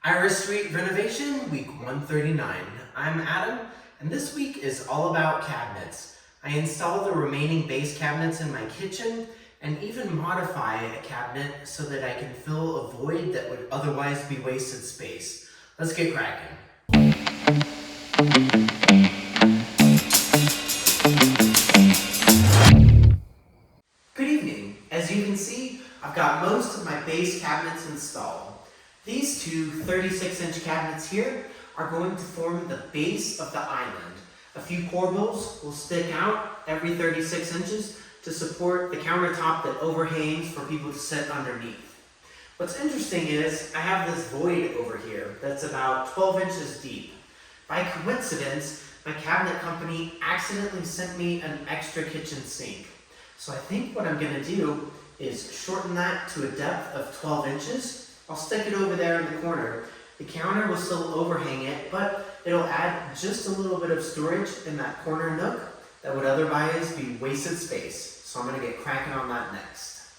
Iris Street Renovation, week 139. I'm Adam, and this week is all about cabinets. I installed the remaining base cabinets in my kitchen and even modify a cabinet so that I can fill a void that would otherwise be wasted space. Let's get cracking. Good evening. As you can see, I've got most of my base cabinets installed. These two 36-inch cabinets here are going to form the base of the island. A few corbels will stick out every 36 inches to support the countertop that overhangs for people to sit underneath. What's interesting is I have this void over here that's about 12 inches deep. By coincidence, my cabinet company accidentally sent me an extra kitchen sink. So I think what I'm going to do is shorten that to a depth of 12 inches. I'll stick it over there in the corner. The counter will still overhang it, but it'll add just a little bit of storage in that corner nook that would otherwise be wasted space. So I'm going to get cracking on that next.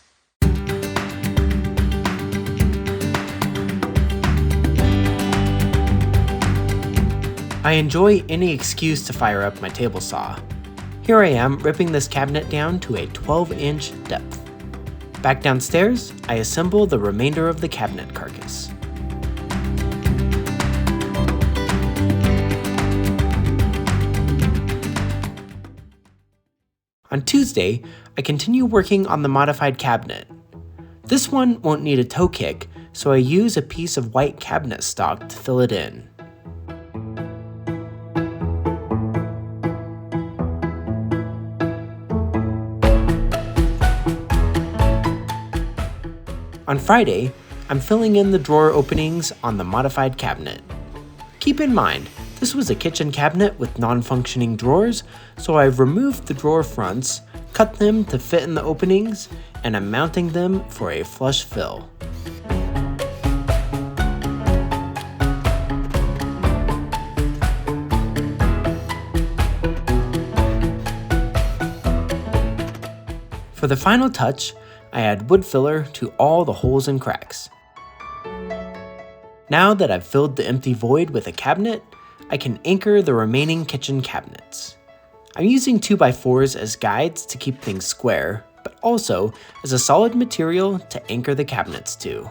I enjoy any excuse to fire up my table saw. Here I am ripping this cabinet down to a 12-inch depth. Back downstairs, I assemble the remainder of the cabinet carcass. On Tuesday, I continue working on the modified cabinet. This one won't need a toe kick, so I use a piece of white cabinet stock to fill it in. On Friday, I'm filling in the drawer openings on the modified cabinet. Keep in mind, this was a kitchen cabinet with non-functioning drawers, so I've removed the drawer fronts, cut them to fit in the openings, and I'm mounting them for a flush fill. For the final touch, I add wood filler to all the holes and cracks. Now that I've filled the empty void with a cabinet, I can anchor the remaining kitchen cabinets. I'm using 2x4s as guides to keep things square, but also as a solid material to anchor the cabinets to.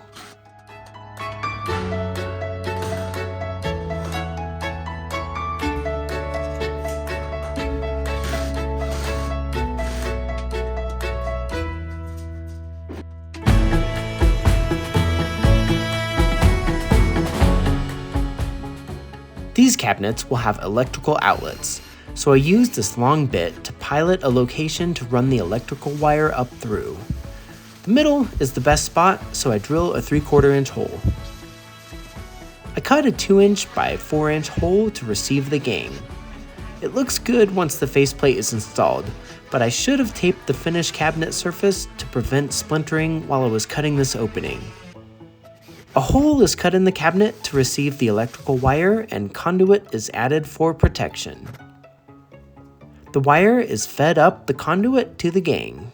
These cabinets will have electrical outlets, so I used this long bit to pilot a location to run the electrical wire up through. The middle is the best spot, so I drill a 3/4 inch hole. I cut a 2-inch by 4-inch hole to receive the gang. It looks good once the faceplate is installed, but I should have taped the finished cabinet surface to prevent splintering while I was cutting this opening. A hole is cut in the cabinet to receive the electrical wire, and conduit is added for protection. The wire is fed up the conduit to the gang.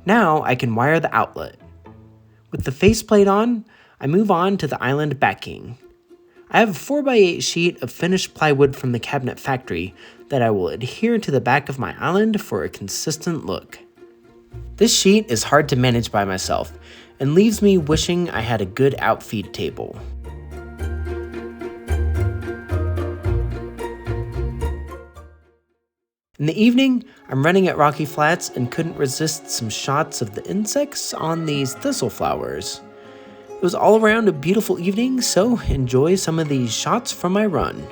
Now I can wire the outlet. With the faceplate on, I move on to the island backing. I have a 4x8 sheet of finished plywood from the cabinet factory that I will adhere to the back of my island for a consistent look. This sheet is hard to manage by myself and leaves me wishing I had a good outfeed table. In the evening, I'm running at Rocky Flats and couldn't resist some shots of the insects on these thistle flowers. It was all around a beautiful evening, so enjoy some of these shots from my run.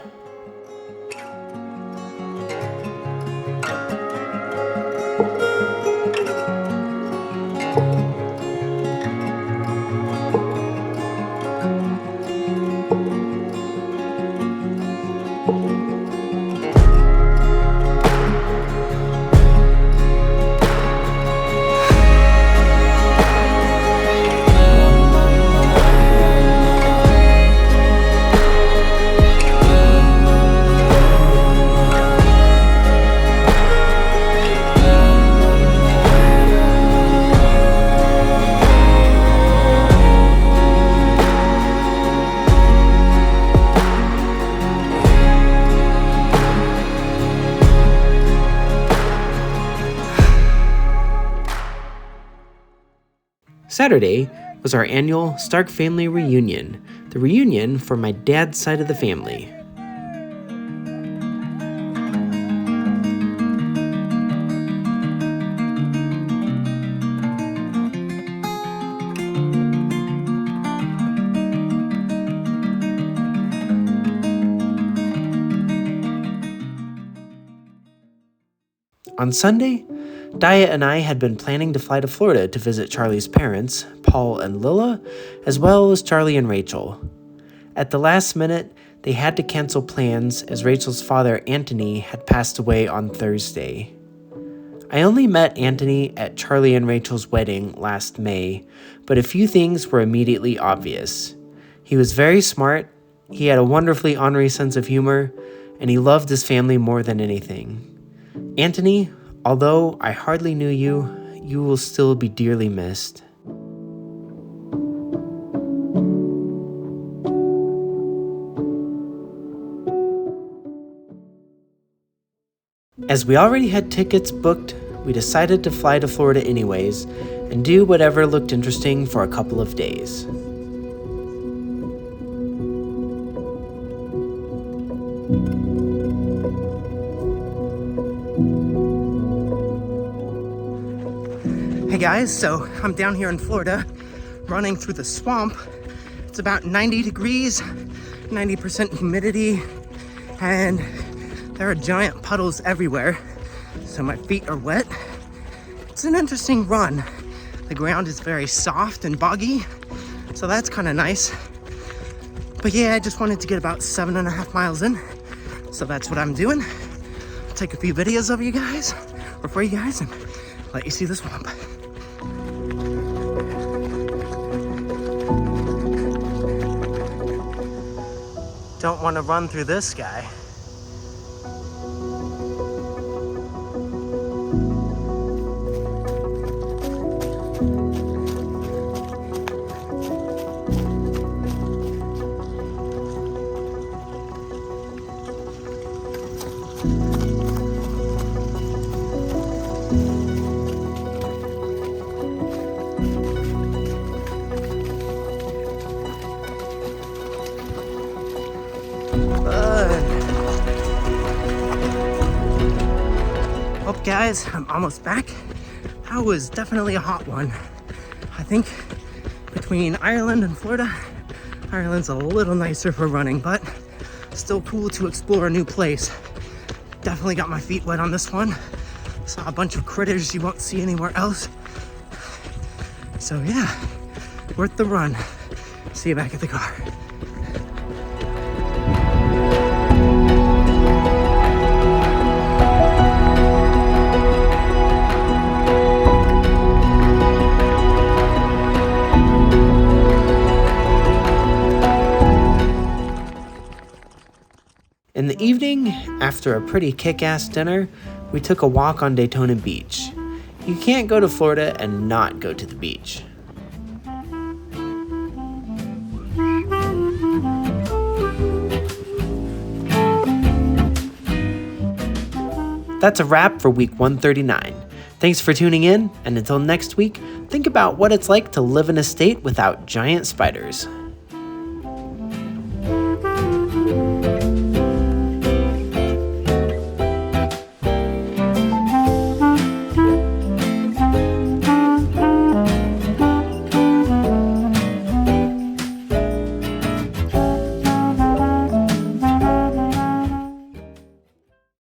Saturday was our annual Stark family reunion, the reunion for my dad's side of the family. On Sunday, Dia and I had been planning to fly to Florida to visit Charlie's parents, Paul and Lila, as well as Charlie and Rachel. At the last minute, they had to cancel plans as Rachel's father, Anthony, had passed away on Thursday. I only met Anthony at Charlie and Rachel's wedding last May, but a few things were immediately obvious. He was very smart, he had a wonderfully ornery sense of humor, and he loved his family more than anything. Anthony, although I hardly knew you, you will still be dearly missed. As we already had tickets booked, we decided to fly to Florida anyways and do whatever looked interesting for a couple of days. Hey guys, so I'm down here in Florida, running through the swamp. It's about 90 degrees, 90% humidity, and there are giant puddles everywhere, so my feet are wet. It's an interesting run. The ground is very soft and boggy, so that's kind of nice. But yeah, I just wanted to get about 7.5 miles in, so that's what I'm doing. I'll take a few videos of you guys, or for you guys, and let you see the swamp. Don't want to run through this guy. Well, guys, I'm almost back. That was definitely a hot one. I think between Ireland and Florida, Ireland's a little nicer for running, but still cool to explore a new place. Definitely got my feet wet on this one. Saw a bunch of critters you won't see anywhere else. So yeah, worth the run. See you back at the car. In the evening, after a pretty kick-ass dinner, we took a walk on Daytona Beach. You can't go to Florida and not go to the beach. That's a wrap for week 139. Thanks for tuning in, and until next week, think about what it's like to live in a state without giant spiders.